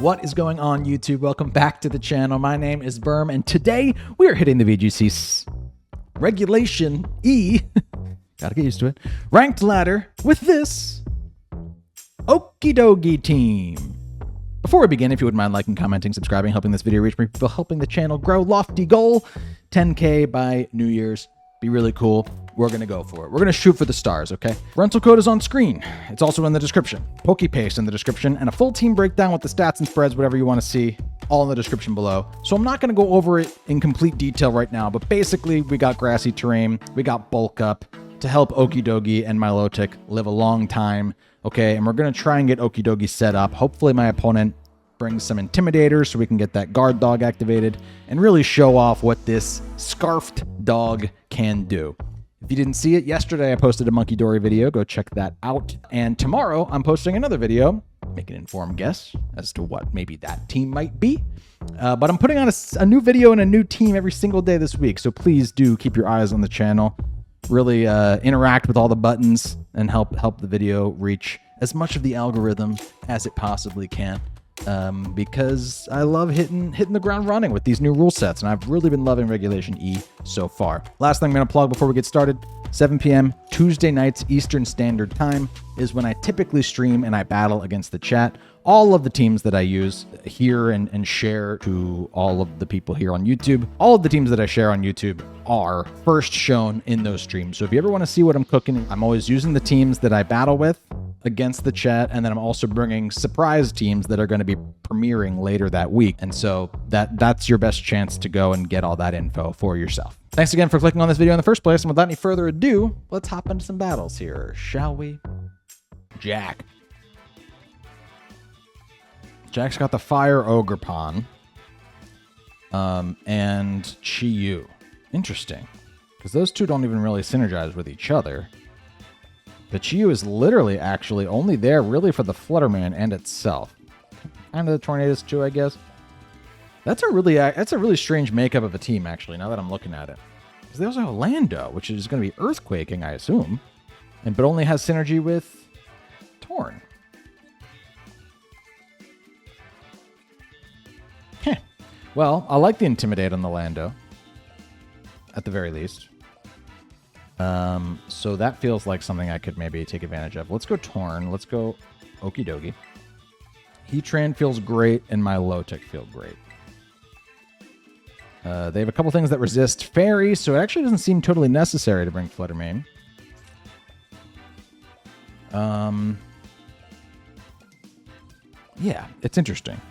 What is going on, YouTube? Welcome back to the channel. My name is Berm, and today we are hitting the VGC Regulation E, gotta get used to it, ranked ladder with this Okidogi team. Before we begin, if you wouldn't mind liking, commenting, subscribing, helping this video reach more people, helping the channel grow. Lofty goal, 10K by New Year's. Be really cool. We're going to go for it. We're going to shoot for the stars, okay? Rental code is on screen. It's also in the description. PokePaste in the description, and a full team breakdown with the stats and spreads, whatever you want to see, all in the description below. So I'm not going to go over it in complete detail right now, but basically we got grassy terrain, we got bulk up to help Okidogi and Milotic live a long time, okay? And we're going to try and get Okidogi set up. Hopefully my opponent brings some intimidators so we can get that guard dog activated and really show off what this scarfed dog can do. If you didn't see it, yesterday I posted a Monkey Dory video. Go check that out. And tomorrow I'm posting another video. Make an informed guess as to what maybe that team might be. But I'm putting on a new video and a new team every single day this week. So please do keep your eyes on the channel. Really interact with all the buttons and help the video reach as much of the algorithm as it possibly can. Because I love hitting the ground running with these new rule sets, and I've really been loving Regulation E so far. Last thing I'm going to plug before we get started, 7 p.m. Tuesday nights Eastern Standard Time is when I typically stream and I battle against the chat. All of the teams that I use here and share to all of the people here on YouTube, all of the teams that I share on YouTube are first shown in those streams. So if you ever want to see what I'm cooking, I'm always using the teams that I battle with against the chat, and then I'm also bringing surprise teams that are going to be premiering later that week. And so that's your best chance to go and get all that info for yourself. Thanks again for clicking on this video in the first place, and without any further ado, let's hop into some battles here, shall we? Jack. Jack's got the Fire Ogre Pawn, and Chi-Yu. Interesting, because those two don't even really synergize with each other. The Chi-Yu is literally actually only there really for the Flutterman and itself. Kind of the Tornadoes too, I guess. That's a really strange makeup of a team, actually, now that I'm looking at it. Because they also have Lando, which is going to be Earthquaking, I assume, but only has synergy with Torn. Heh. Well, I like the Intimidate on the Lando, at the very least. So that feels like something I could maybe take advantage of. Let's go Torn. Let's go Okidogi. Heatran feels great, and Milotic feel great. They have a couple things that resist Fairy, so it actually doesn't seem totally necessary to bring Fluttermane. Yeah, it's interesting.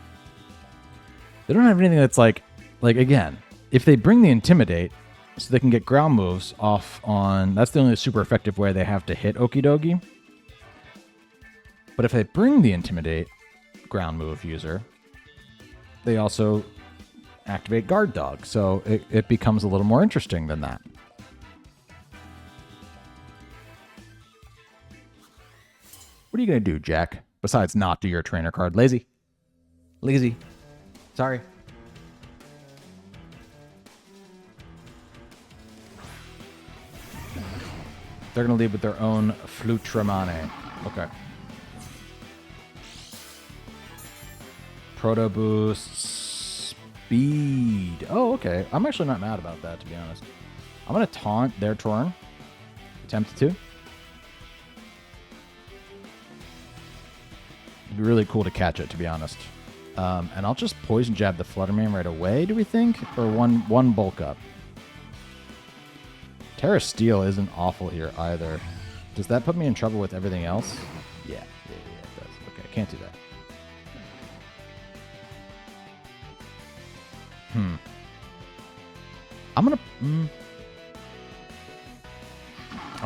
They don't have anything that's like again, if they bring the Intimidate, so they can get ground moves off on... That's the only super effective way they have to hit Okidogi. But if they bring the Intimidate ground move user, they also activate Guard Dog. So it becomes a little more interesting than that. What are you going to do, Jack? Besides not do your trainer card. Lazy. Lazy. Sorry. They're going to lead with their own Flutramane. Okay. Proto Boost Speed. Oh, okay. I'm actually not mad about that, to be honest. I'm going to taunt their Torn. Attempt to. It'd be really cool to catch it, to be honest. And I'll just Poison Jab the Fluttermane right away, do we think? Or one bulk up? Tera Steel isn't awful here either. Does that put me in trouble with everything else? Yeah, it does. Okay, can't do that. I'm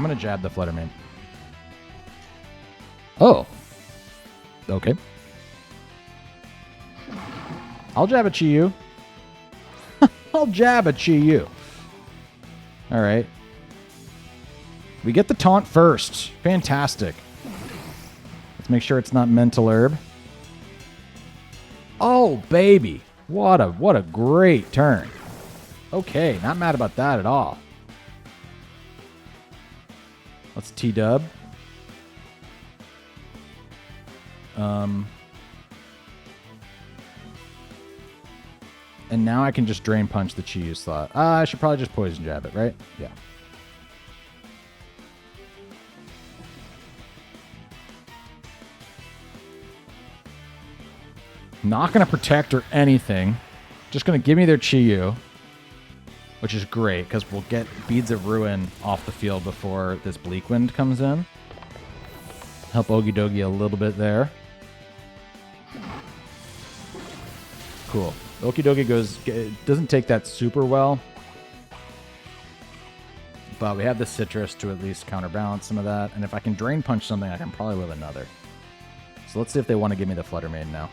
gonna jab the Fluttermane. Oh. Okay. I'll jab a Chi-Yu. I'll jab a Chi-Yu. All right. We get the taunt first. Fantastic. Let's make sure it's not Mental Herb. Oh, baby. What a great turn. Okay, not mad about that at all. Let's T-dub. And now I can just Drain Punch the Chi Yu slot. I should probably just Poison Jab it, right? Yeah. Not going to protect or anything. Just going to give me their Chi Yu, which is great because we'll get Beads of Ruin off the field before this Bleak Wind comes in. Help Okidogi a little bit there. Cool. Okidogi doesn't take that super well. But we have the Sitrus to at least counterbalance some of that. And if I can Drain Punch something, I can probably live another. So let's see if they want to give me the Flutter Mane now.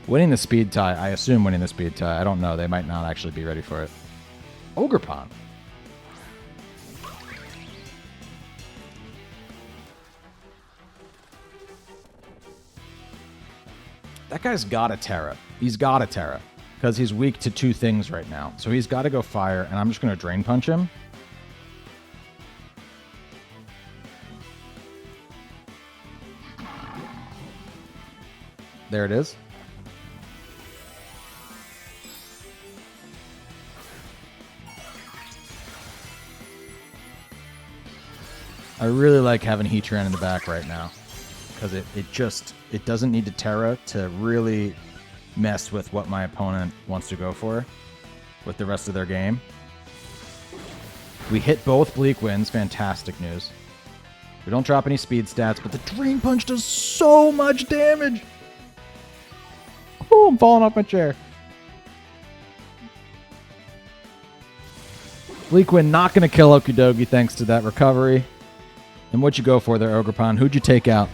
Winning the speed tie. I assume winning the speed tie. I don't know. They might not actually be ready for it. Ogerpon. That guy's got a Tera. He's got a Tera. Because he's weak to two things right now. So he's got to go fire, and I'm just going to Drain Punch him. There it is. I really like having Heatran in the back right now. Because it doesn't need to Tera to really mess with what my opponent wants to go for with the rest of their game. We hit both Bleak Winds. Fantastic news. We don't drop any speed stats, but the Drain Punch does so much damage. Oh, I'm falling off my chair. Bleak Wind not going to kill Okidogi thanks to that recovery. And what'd you go for there, Ogerpon? Who'd you take out?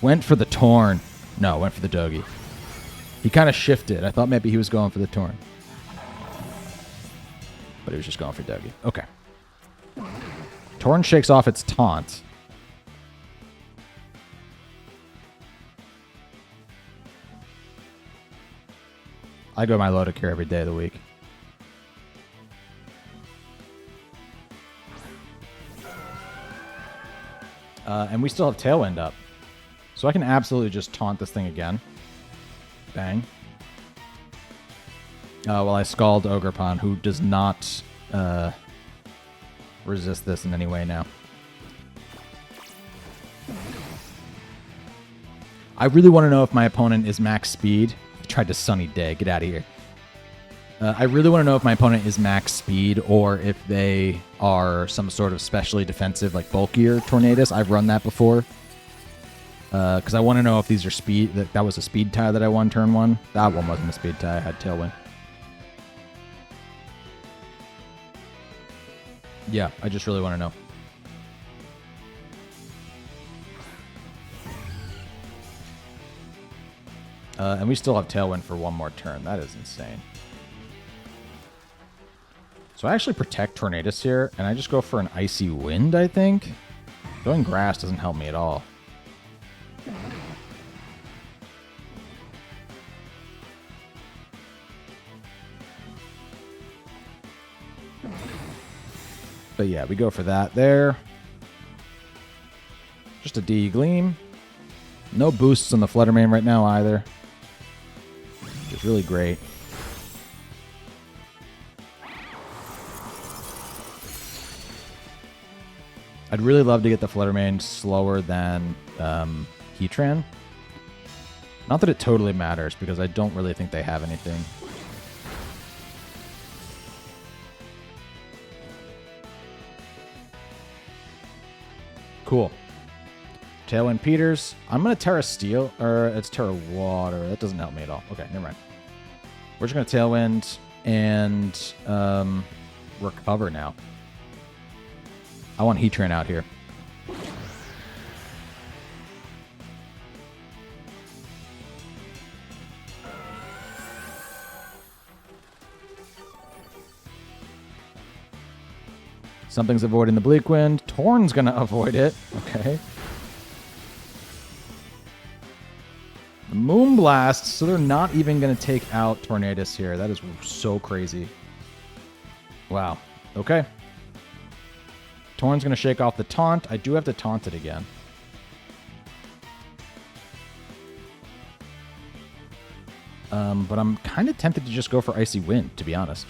Went for the Torn. No, went for the Dogi. He kind of shifted. I thought maybe he was going for the Torn. But he was just going for Dogi. Okay. Torn shakes off its taunt. I go Milotic here every day of the week. And we still have Tailwind up. So I can absolutely just taunt this thing again. Bang. Well, I Scald Ogerpon, who does not resist this in any way now. I really want to know if my opponent is max speed. I tried to Sunny Day. Get out of here. I really want to know if my opponent is max speed or if they are some sort of specially defensive, like bulkier Tornadus. I've run that before. Because I want to know if these are speed. That was a speed tie that I won turn one. That one wasn't a speed tie. I had Tailwind. Yeah, I just really want to know. And we still have Tailwind for one more turn. That is insane. So I actually protect Tornadus here, and I just go for an Icy Wind, I think. Going Grass doesn't help me at all. But yeah, we go for that there. Just a D Gleam. No boosts on the Flutter Mane right now either. Which is really great. I'd really love to get the Flutter Mane slower than Heatran. Not that it totally matters, because I don't really think they have anything. Cool. Tailwind Peters. I'm going to Tera Steel, or it's Tera Water. That doesn't help me at all. Okay, never mind. We're just going to Tailwind and recover now. I want Heatran out here. Something's avoiding the Bleak Wind. Torn's going to avoid it. Okay. The Moonblast, so they're not even going to take out Tornadus here. That is so crazy. Wow. Okay. Torn's going to shake off the taunt. I do have to taunt it again. But I'm kind of tempted to just go for Icy Wind, to be honest.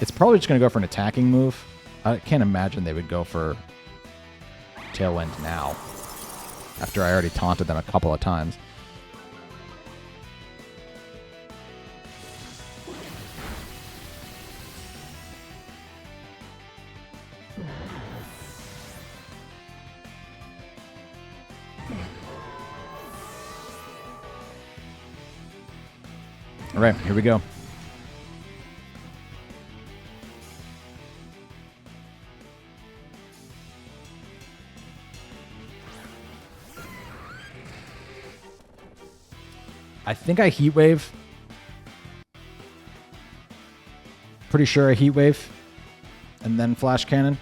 It's probably just going to go for an attacking move. I can't imagine they would go for Tailwind now, after I already taunted them a couple of times. All right, here we go. I think I Heat Wave. Pretty sure I Heat Wave. And then Flash Cannon.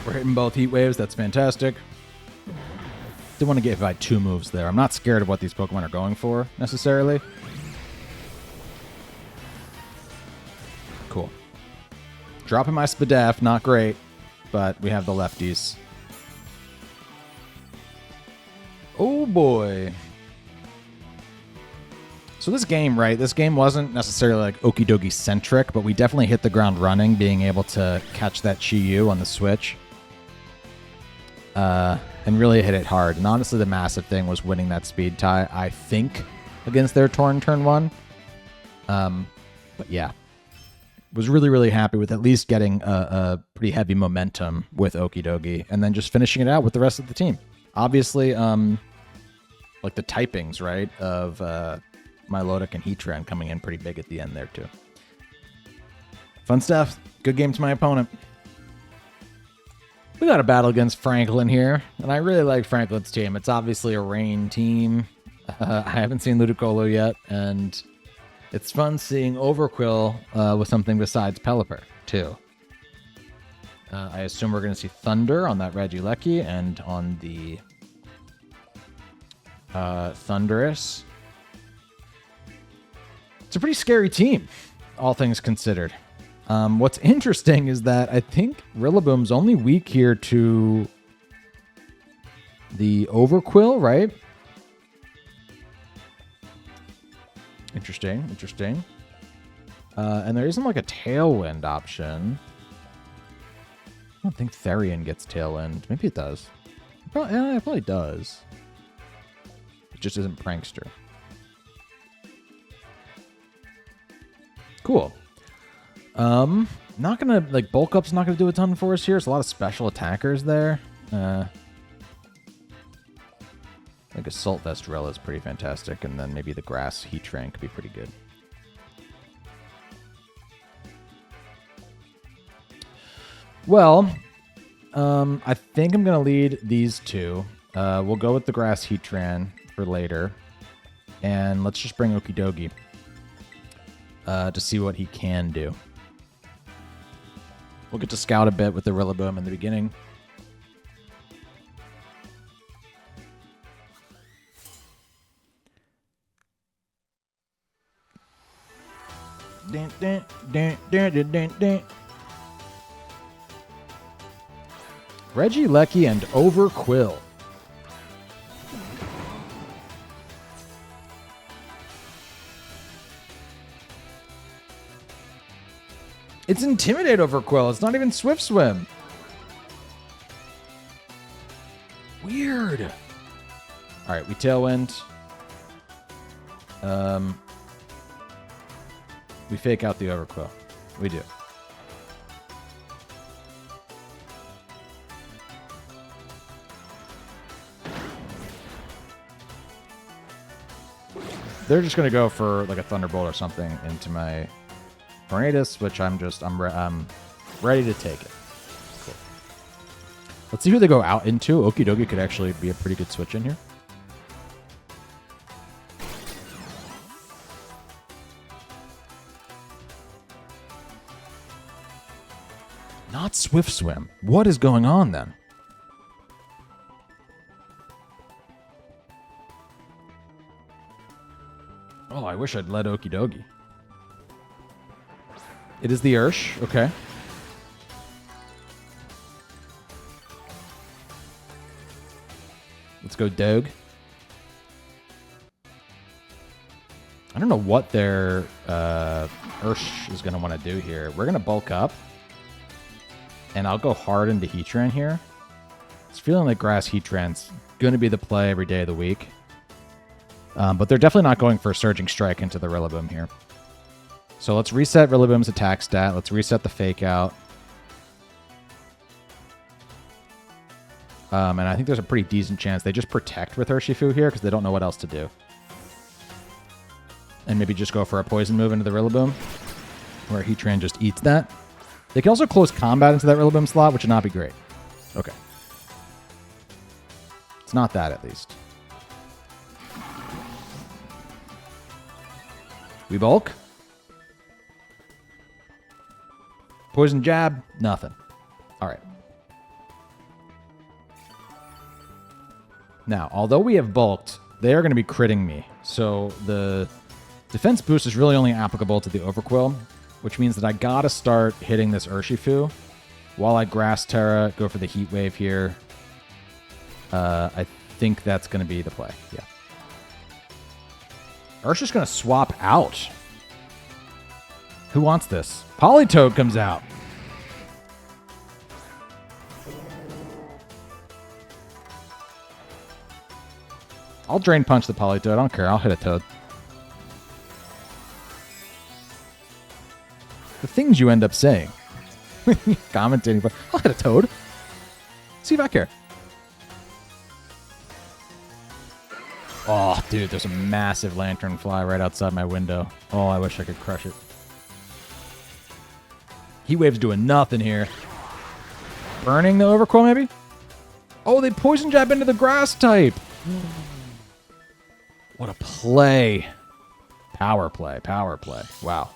We're hitting both Heat Waves. That's fantastic. Didn't want to get by 2 moves there. I'm not scared of what these Pokemon are going for, necessarily. Cool. Dropping my Spadef, not great, but we have the lefties. Oh boy. So this game, right? This game wasn't necessarily like Okidogi centric, but we definitely hit the ground running, being able to catch that Chi-Yu on the Switch. And really hit it hard. And honestly, the massive thing was winning that speed tie, I think, against their Torn turn 1. But yeah. Was really, really happy with at least getting a pretty heavy momentum with Okidogi, and then just finishing it out with the rest of the team. Obviously, like the typings, right, of Milotic and Heatran coming in pretty big at the end there, too. Fun stuff. Good game to my opponent. We got a battle against Franklin here, and I really like Franklin's team. It's obviously a rain team. I haven't seen Ludicolo yet, and it's fun seeing Overquill with something besides Pelipper, too. I assume we're going to see Thunder on that Regieleki and on the Thundurus. It's a pretty scary team, all things considered. What's interesting is that I think Rillaboom's only weak here to the Overquill, right? Interesting, interesting. And there isn't like a Tailwind option. I don't think Therian gets Tailwind. Maybe it does. Yeah, it probably does. It just isn't Prankster. Cool. Not gonna, like, Bulk Up's not gonna do a ton for us here. There's a lot of special attackers there. I think Assault Vestrella is pretty fantastic, and then maybe the Grass Heatran could be pretty good. Well, I think I'm gonna lead these two. We'll go with the Grass Heatran for later, and let's just bring Okidogi to see what he can do. We'll get to scout a bit with the Rillaboom in the beginning. Regieleki and Overquill. It's Intimidate Overquill. It's not even Swift Swim. Weird. All right, we Tailwind. We fake out the Overquill. We do. They're just going to go for like a Thunderbolt or something into my Tornadus, which I'm ready to take it. Cool. Let's see who they go out into. Okidogi could actually be a pretty good switch in here. Not Swift Swim. What is going on then? Oh, I wish I'd led Okidogi. It is the Ursh. Okay. go Dog. I don't know what their Ursh is going to want to do here. We're going to bulk up. And I'll go hard into Heatran here. It's feeling like Grass Heatran's going to be the play every day of the week. But they're definitely not going for a Surging Strike into the Rillaboom here. So let's reset Rillaboom's attack stat. Let's reset the Fake Out. And I think there's a pretty decent chance they just protect with Urshifu here because they don't know what else to do. And maybe just go for a Poison move into the Rillaboom, where Heatran just eats that. They can also close combat into that Rillaboom slot, which would not be great. Okay. It's not that, at least. We bulk. Poison Jab, nothing. All right. Now, although we have bulked, they are going to be critting me. So the defense boost is really only applicable to the Overquill, which means that I got to start hitting this Urshifu while I Grass Tera, go for the Heat Wave here. I think that's going to be the play. Yeah. Urshifu's going to swap out. Who wants this? Politoed comes out. I'll Drain Punch the Politoed. I don't care. I'll hit a Toad. The things you end up saying. Commentating. But I'll hit a Toad. See if I care. Oh, dude, there's a massive Lanternfly right outside my window. Oh, I wish I could crush it. Heat Wave's doing nothing here. Burning the Overquill, maybe? Oh, they Poison Jab into the Grass type. What a play. Power play. Power play. Wow.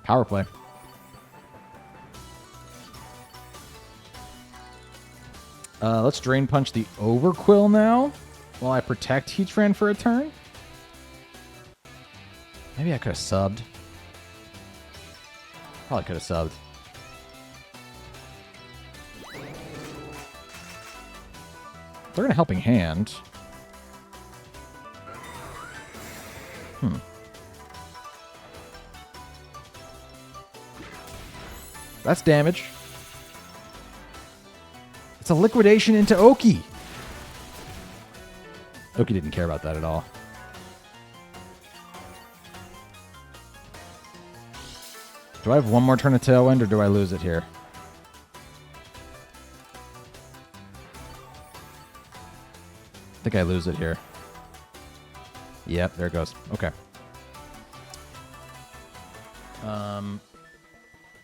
Power play. Let's Drain Punch the Overquill now while I protect Heatran for a turn. Maybe I could have subbed. Probably could have subbed. They're in a Helping Hand. That's damage. It's a liquidation into Oki. Oki didn't care about that at all. Do I have one more turn of Tailwind, or do I lose it here? I think I lose it here. Yep, there it goes. Okay. Am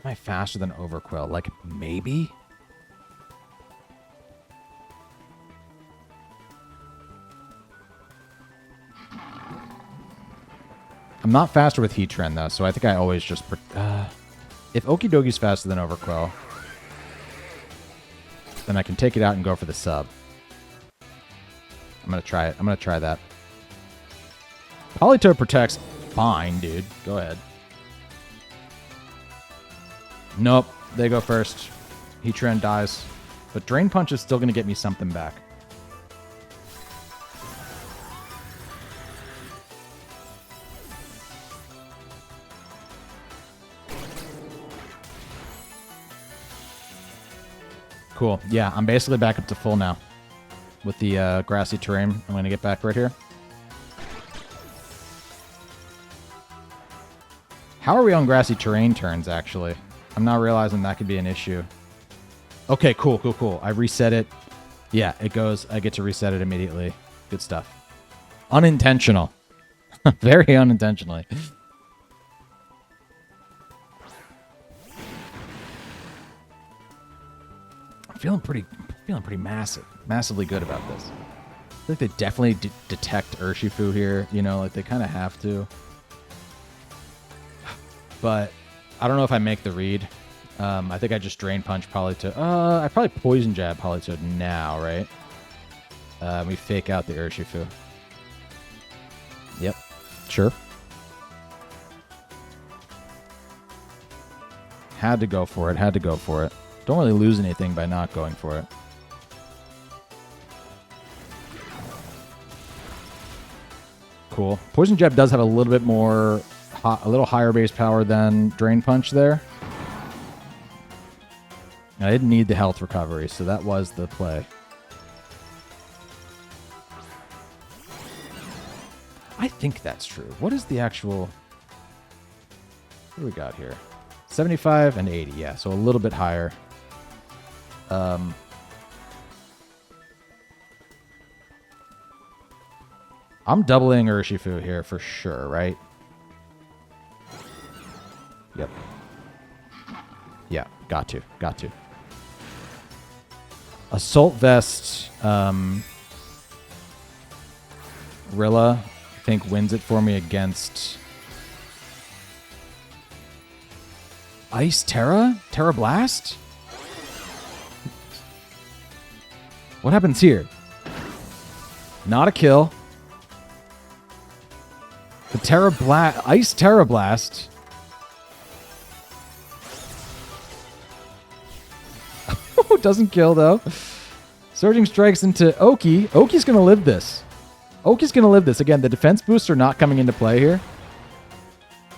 I faster than Overquill? Like, maybe? I'm not faster with Heatran, though, so I think I always just... if Okidogi's faster than Overquill, then I can take it out and go for the sub. I'm going to try it. I'm going to try that. Politoed protects. Fine, dude. Go ahead. Nope. They go first. Heatran dies. But Drain Punch is still going to get me something back. Cool. Yeah, I'm basically back up to full now. With the grassy terrain. I'm going to get back right here. How are we on grassy terrain turns, actually? I'm not realizing that could be an issue. Okay, cool, cool, cool. I reset it. Yeah, it goes. I get to reset it immediately. Good stuff. Unintentional. Very unintentionally. I'm feeling pretty massively good about this. I think they definitely detect Urshifu here. You know, like they kind of have to. But I don't know if I make the read. I think I just Drain Punch Politoed. I probably Poison Jab Politoed now, right? We fake out the Urshifu. Yep. Sure. Had to go for it. Had to go for it. Don't really lose anything by not going for it. Cool. Poison Jab does have a little bit more, a little higher base power than Drain Punch there. I didn't need the health recovery, so that was the play. I think that's true. What is the actual... What do we got here? 75 and 80, yeah, so a little bit higher. I'm doubling Urshifu here for sure, right? Yep. Yeah, got to. Assault Vest, Rilla, I think wins it for me against Ice Tera? Tera Blast? What happens here? Not a kill. The Ice Tera Blast. Doesn't kill, though. Surging Strikes into Oki. Oki's going to live this. Again, the defense boosts are not coming into play here.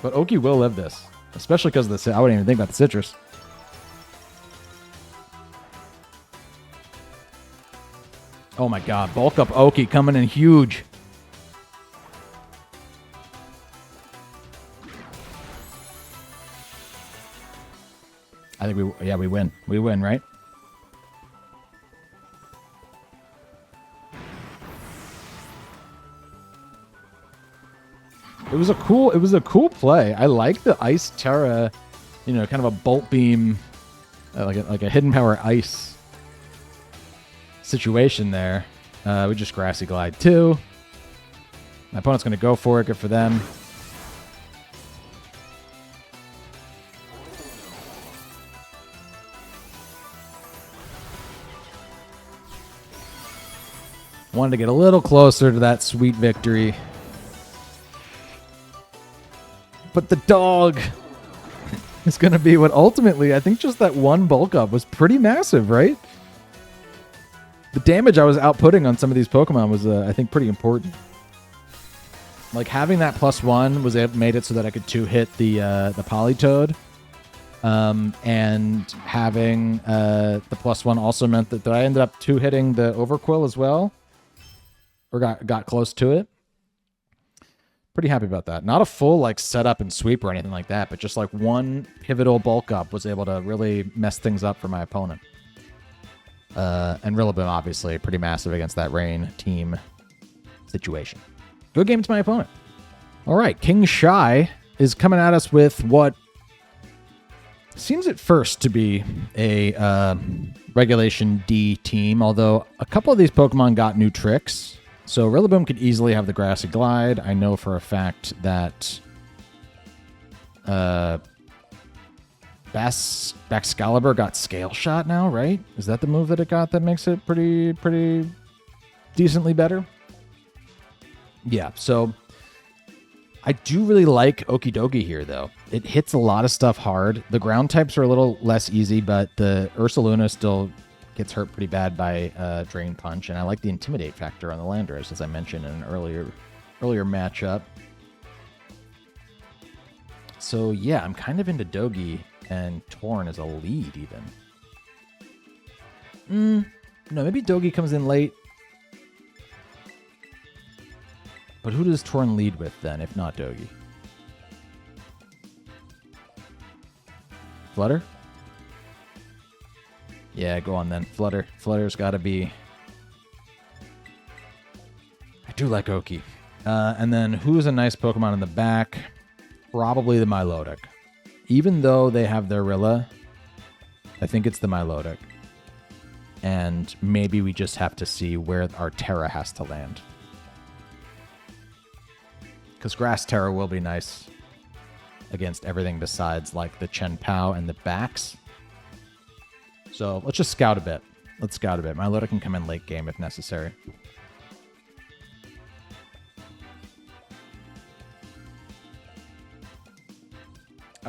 But Oki will live this. Especially because of the... I wouldn't even think about the Sitrus. Oh my god. Bulk up Oki coming in huge. I think we win. We win, right? It was a cool play. I like the Ice Tera, you know, kind of a bolt beam, like a hidden power ice situation there. We just Grassy Glide too. My opponent's going to go for it. Good for them. Wanted to get a little closer to that sweet victory. But the dog is going to be what ultimately, I think just that one bulk up was pretty massive, right? The damage I was outputting on some of these Pokemon was, I think, pretty important. Like, having that +1 made it so that I could 2-hit the Politoed. And having the +1 also meant that I ended up 2-hitting the Overquill as well. Or got close to it. Pretty happy about that. Not a full like setup and sweep or anything like that, but just like one pivotal bulk up was able to really mess things up for my opponent. And Rillaboom obviously pretty massive against that Rain team situation. Good game to my opponent. All right, King Shy is coming at us with what seems at first to be a Regulation D team, although a couple of these Pokemon got new tricks. So Rillaboom could easily have the Grassy Glide. I know for a fact that Baxcalibur got Scale Shot now, right? Is that the move that it got that makes it pretty decently better? Yeah, so I do really like Okidogi here, though. It hits a lot of stuff hard. The ground types are a little less easy, but the Ursaluna still gets hurt pretty bad by Drain Punch, and I like the Intimidate factor on the Landorus, as I mentioned in an earlier matchup. So yeah, I'm kind of into Dogi and Torn as a lead, even. No, maybe Dogi comes in late. But who does Torn lead with then, if not Dogi? Flutter? Yeah, go on then. Flutter. Flutter's got to be... I do like Oki. And then who's a nice Pokemon in the back? Probably the Milotic. Even though they have their Rilla, I think it's the Milotic. And maybe we just have to see where our Tera has to land. Because Grass Tera will be nice against everything besides like the Chen Pao and the backs. So let's just scout a bit. Milotic can come in late game if necessary.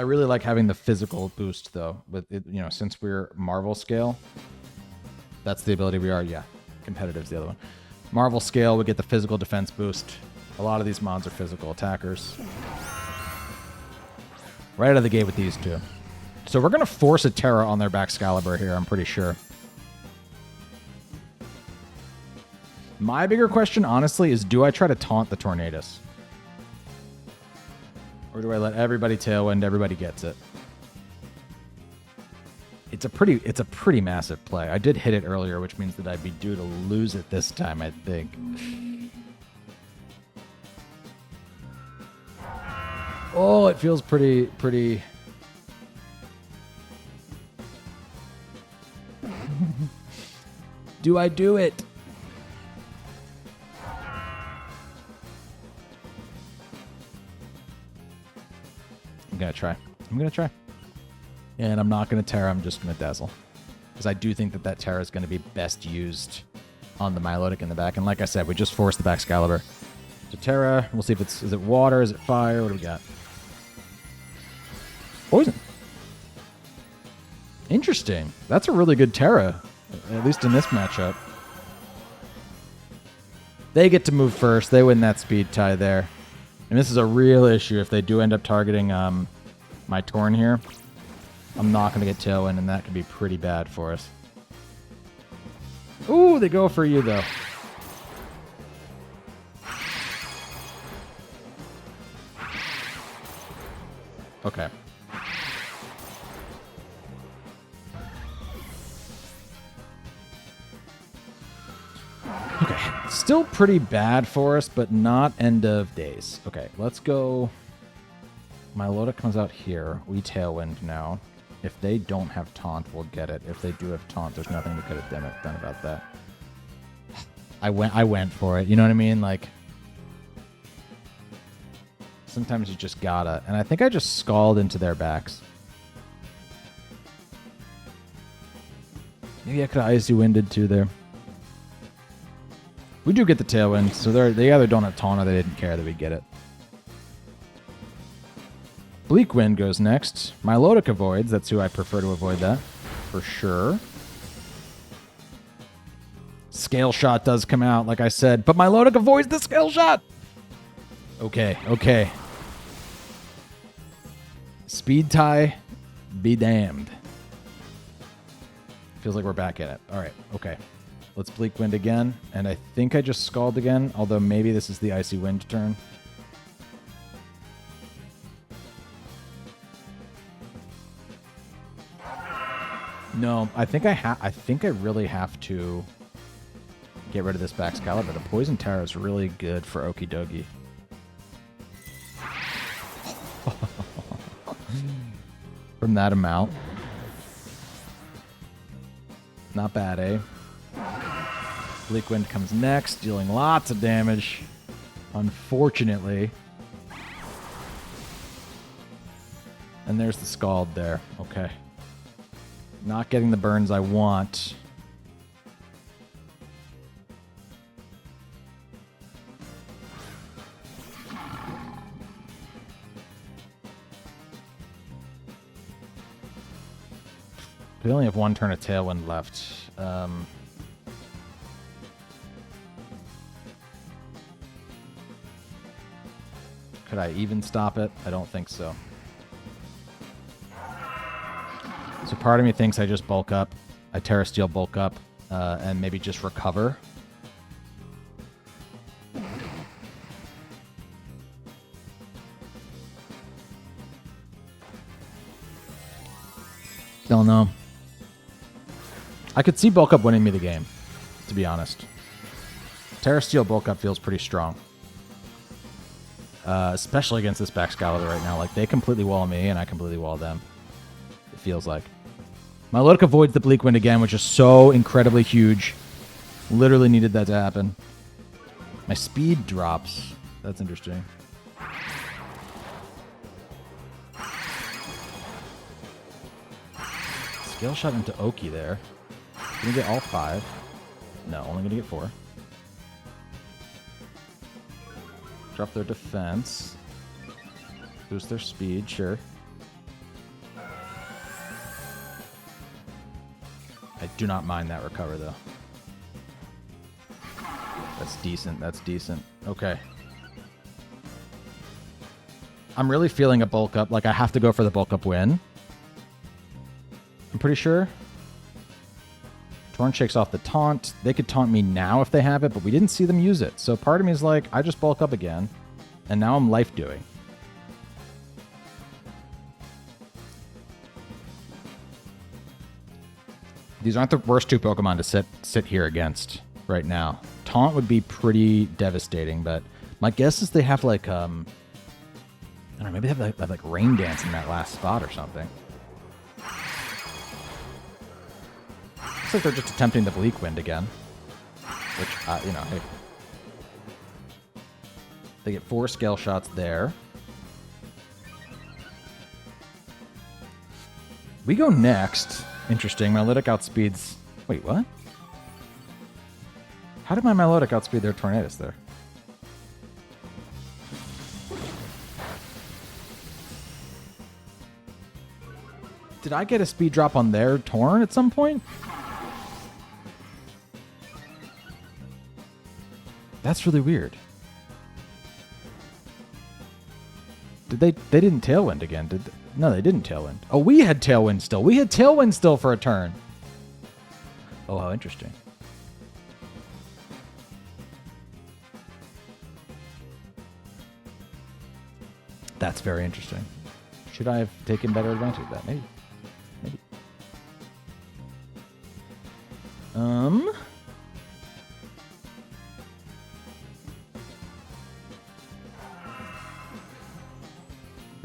I really like having the physical boost, though. With it, you know, since we're Marvel scale, that's the ability we are. Yeah, competitive's the other one. Marvel scale, we get the physical defense boost. A lot of these mods are physical attackers. Right out of the gate with these two. So we're going to force a Tera on their Excalibur here, I'm pretty sure. My bigger question, honestly, is do I try to taunt the Tornadus? Or do I let everybody Tailwind, everybody gets it? It's a pretty massive play. I did hit it earlier, which means that I'd be due to lose it this time, I think. Oh, it feels pretty... Do I do it? I'm going to try. And I'm not going to Tera, I'm just going to Dazzle. Because I do think that Tera is going to be best used on the Milotic in the back. And like I said, we just forced the Excalibur. So Tera, we'll see if is it water, is it fire? What do we got? Poison. Interesting. That's a really good Tera, at least in this matchup. They get to move first. They win that speed tie there. And this is a real issue if they do end up targeting my Torn here. I'm not going to get Tailwind, and that could be pretty bad for us. Ooh, they go for you, though. Okay. Okay. Still pretty bad for us, but not end of days. Okay, let's go. Milotic comes out here. We Tailwind now. If they don't have Taunt, we'll get it. If they do have Taunt, there's nothing we could have done about that. I went for it. You know what I mean? Like, sometimes you just gotta. And I think I just Scald into their backs. Maybe I could have Icy Winded too there. We do get the Tailwind, so they either don't have Taunt or they didn't care that we get it. Bleak Wind goes next. Milotic avoids. That's who I prefer to avoid that, for sure. Scale Shot does come out, like I said, but Milotic avoids the Scale Shot! Okay, okay. Speed tie, be damned. Feels like we're back in it. All right, okay. Let's Bleak Wind again, and I think I just Scald again, although maybe this is the Icy Wind turn. No, I think I really have to get rid of this Excalibur. The Poison Tera is really good for Okidogi. From that amount. Not bad, eh? Bleak Wind comes next, dealing lots of damage. Unfortunately. And there's the Scald there. Okay. Not getting the burns I want. We only have one turn of Tailwind left. Could I even stop it? I don't think so. So part of me thinks I just bulk up. I Tera Steel bulk up and maybe just recover. Don't know. I could see bulk up winning me the game, to be honest. Tera Steel bulk up feels pretty strong. Especially against this Excalibur right now. Like, they completely wall me and I completely wall them. It feels like. Milotic avoids the Bleak Wind again, which is so incredibly huge. Literally needed that to happen. My speed drops. That's interesting. Scale Shot into Oki there. Gonna get all 5. No, only gonna get 4. Drop their defense. Boost their speed, sure. do not mind that recover, though. That's decent. That's decent. Okay. I'm really feeling a bulk up. Like, I have to go for the bulk up win. I'm pretty sure. Torn shakes off the taunt. They could taunt me now if they have it, but we didn't see them use it. So part of me is like, I just bulk up again. And now I'm life doing. These aren't the worst two Pokemon to sit here against right now. Taunt would be pretty devastating, but my guess is they have like, I don't know, maybe they have like Rain Dance in that last spot or something. Looks like they're just attempting the Bleak Wind again. Which, you know, hey. They get 4 scale shots there. We go next. Interesting. Milotic outspeeds... Wait, what? How did my Milotic outspeed their Tornadus there? Did I get a speed drop on their Torn at some point? That's really weird. Did they didn't Tailwind again, did they? No, they didn't Tailwind. Oh, we had Tailwind still. We had Tailwind still for a turn. Oh, how interesting. That's very interesting. Should I have taken better advantage of that? Maybe. Maybe. I'm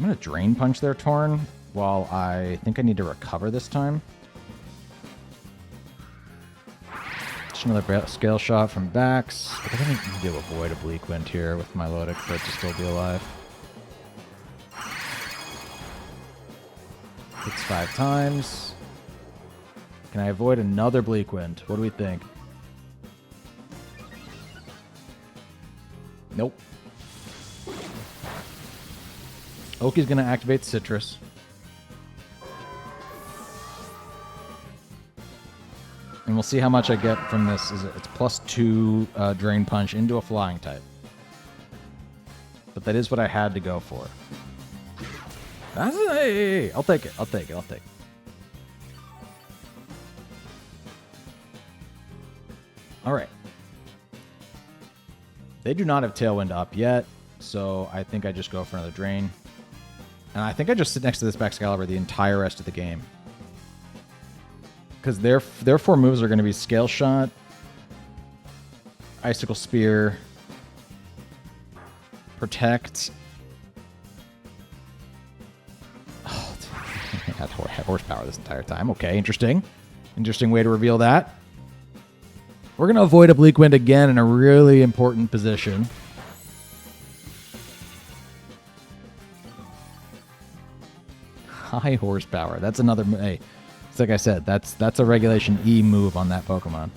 going to Drain Punch their Torn while I think I need to recover this time. Just another Scale Shot from Bax. I think I need to avoid a Bleak Wind here with Milotic for it to still be alive. Hits 5 times. Can I avoid another Bleak Wind? What do we think? Nope. Oki's going to activate Sitrus. And we'll see how much I get from this. It's +2 Drain Punch into a Flying type. But that is what I had to go for. Hey, I'll take it. I'll take it. I'll take it. All right. They do not have Tailwind up yet, so I think I just go for another Drain. And I think I just sit next to this Baxcalibur the entire rest of the game. Because their 4 moves are going to be Scale Shot, Icicle Spear, Protect. Oh, I had horsepower this entire time. Okay, interesting. Interesting way to reveal that. We're going to avoid a Bleak Wind again in a really important position. High horsepower. That's another... Hey, it's like I said, that's a Regulation E move on that Pokemon.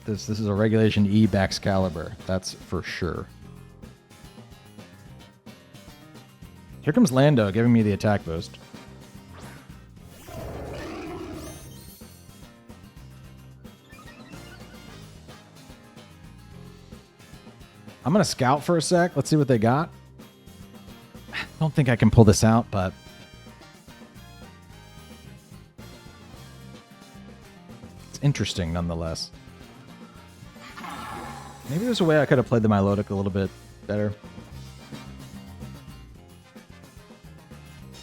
This is a Regulation E Baxcalibur. That's for sure. Here comes Lando giving me the attack boost. I'm going to scout for a sec. Let's see what they got. I don't think I can pull this out, but... it's interesting nonetheless. Maybe there's a way I could have played the Milotic a little bit better.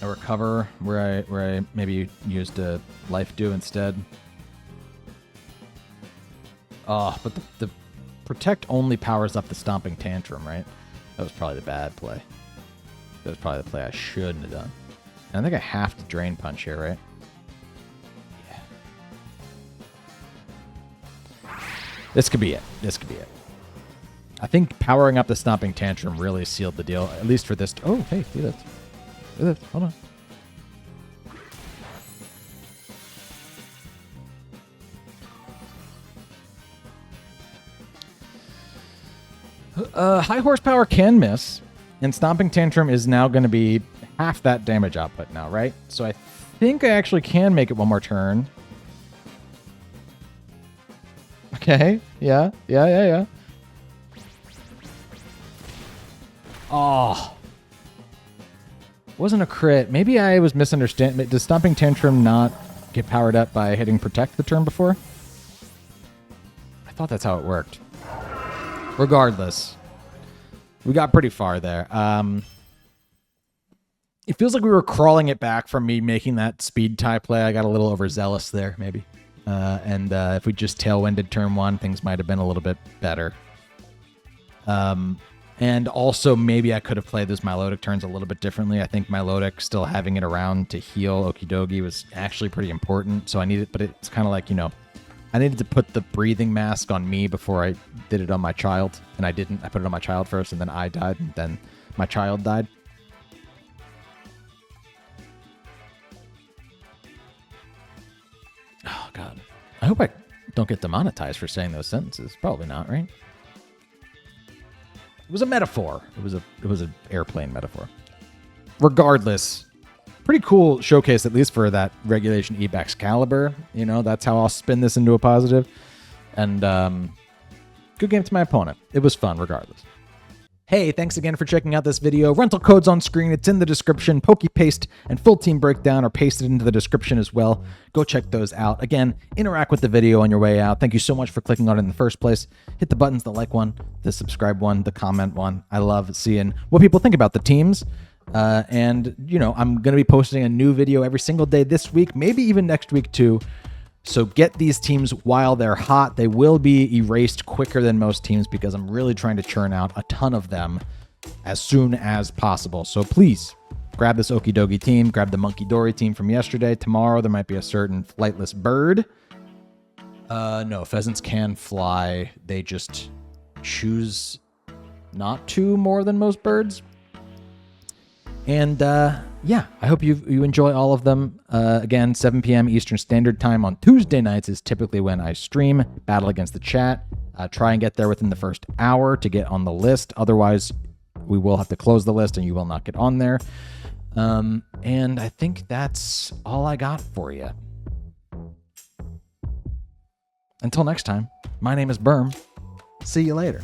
A recover where I maybe used a Life Dew instead. Oh, but the Protect only powers up the Stomping Tantrum, right? That was probably the bad play. That was probably the play I shouldn't have done. And I think I have to Drain Punch here, right? Yeah. This could be it. This could be it. I think powering up the Stomping Tantrum really sealed the deal, at least for this. Oh, hey, see this. See this. Hold on. High horsepower can miss, and Stomping Tantrum is now going to be half that damage output now, right? So I think I actually can make it one more turn. Okay. Yeah. Oh. Wasn't a crit. Maybe I was misunderstanding. Does Stomping Tantrum not get powered up by hitting Protect the turn before? I thought that's how it worked. Regardless, we got pretty far there. It feels like we were crawling it back from me making that speed tie play. I got a little overzealous there, maybe. And if we just tailwinded turn one, things might have been a little bit better. And also, maybe I could have played those Milotic turns a little bit differently. I think Milotic still having it around to heal Okidogi was actually pretty important. So I needed, but it's kind of like, you know, I needed to put the breathing mask on me before I did it on my child. And I didn't. I put it on my child first, and then I died, and then my child died. Oh, God. I hope I don't get demonetized for saying those sentences. Probably not, right? It was a metaphor. It was an airplane metaphor. Regardless, pretty cool showcase, at least for that regulation Ebax caliber. You know, that's how I'll spin this into a positive. And good game to my opponent. It was fun regardless. Hey, thanks again for checking out this video. Rental code's on screen. It's in the description. PokePaste and full team breakdown are pasted into the description as well. Go check those out. Again, interact with the video on your way out. Thank you so much for clicking on it in the first place. Hit the buttons, the like one, the subscribe one, the comment one. I love seeing what people think about the teams. And, you know, I'm going to be posting a new video every single day this week, maybe even next week too. So get these teams while they're hot. They will be erased quicker than most teams because I'm really trying to churn out a ton of them as soon as possible. So please grab this Okidogi team, grab the Monkey Dory team from yesterday. Tomorrow there might be a certain flightless bird. No, pheasants can fly. They just choose not to more than most birds. And yeah, I hope you enjoy all of them. Again, 7 p.m. Eastern Standard Time on Tuesday nights is typically when I stream Battle Against the Chat. Try and get there within the first hour to get on the list. Otherwise, we will have to close the list and you will not get on there. And I think that's all I got for you. Until next time, my name is Berm. See you later.